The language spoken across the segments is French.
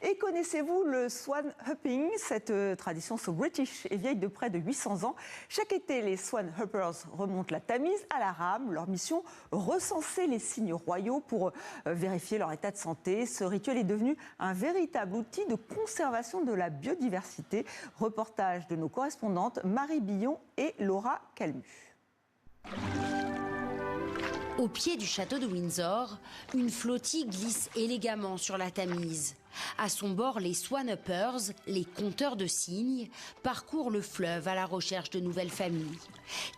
Et connaissez-vous le swan hopping? Cette tradition so british est vieille de près de 800 ans. Chaque été, les swan hoppers remontent la Tamise à la rame. Leur mission, recenser les signes royaux pour vérifier leur état de santé. Ce rituel est devenu un véritable outil de conservation de la biodiversité. Reportage de nos correspondantes Marie Billon et Laura Calmu. Au pied du château de Windsor, une flottille glisse élégamment sur la Tamise. À son bord, les swan-hoppers, les compteurs de cygnes, parcourent le fleuve à la recherche de nouvelles familles.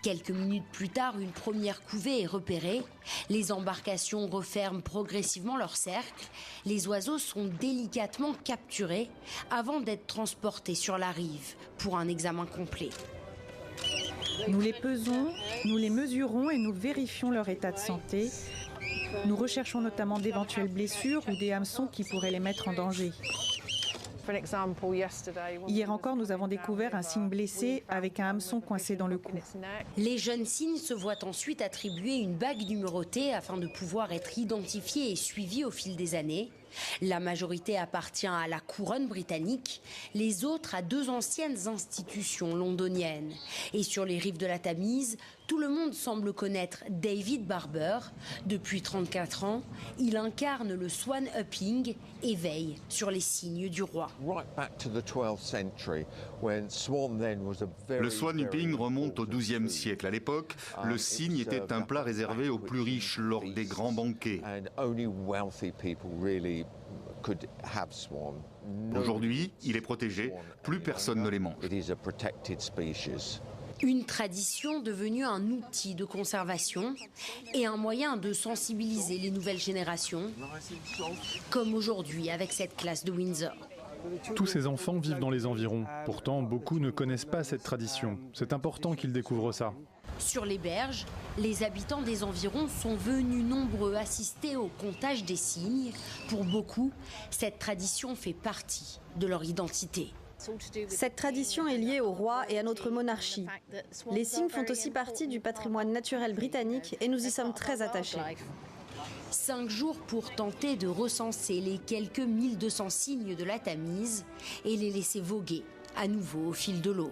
Quelques minutes plus tard, une première couvée est repérée. Les embarcations referment progressivement leur cercle. Les oiseaux sont délicatement capturés avant d'être transportés sur la rive pour un examen complet. Nous les pesons, nous les mesurons et nous vérifions leur état de santé. Nous recherchons notamment d'éventuelles blessures ou des hameçons qui pourraient les mettre en danger. Hier encore, nous avons découvert un cygne blessé avec un hameçon coincé dans le cou. Les jeunes cygnes se voient ensuite attribuer une bague numérotée afin de pouvoir être identifiés et suivis au fil des années. La majorité appartient à la couronne britannique, les autres à deux anciennes institutions londoniennes. Et sur les rives de la Tamise, tout le monde semble connaître David Barber. Depuis 34 ans, il incarne le swan hopping et veille sur les signes du roi. Le swan hopping remonte au XIIe siècle. À l'époque, le cygne était un plat réservé aux plus riches lors des grands banquets. Aujourd'hui, il est protégé, plus personne ne les mange. Une tradition devenue un outil de conservation et un moyen de sensibiliser les nouvelles générations, comme aujourd'hui avec cette classe de Windsor. Tous ces enfants vivent dans les environs. Pourtant, beaucoup ne connaissent pas cette tradition. C'est important qu'ils découvrent ça. Sur les berges, les habitants des environs sont venus nombreux assister au comptage des cygnes. Pour beaucoup, cette tradition fait partie de leur identité. Cette tradition est liée au roi et à notre monarchie. Les cygnes font aussi partie du patrimoine naturel britannique et nous y sommes très attachés. 5 jours pour tenter de recenser les quelques 1200 cygnes de la Tamise et les laisser voguer à nouveau au fil de l'eau.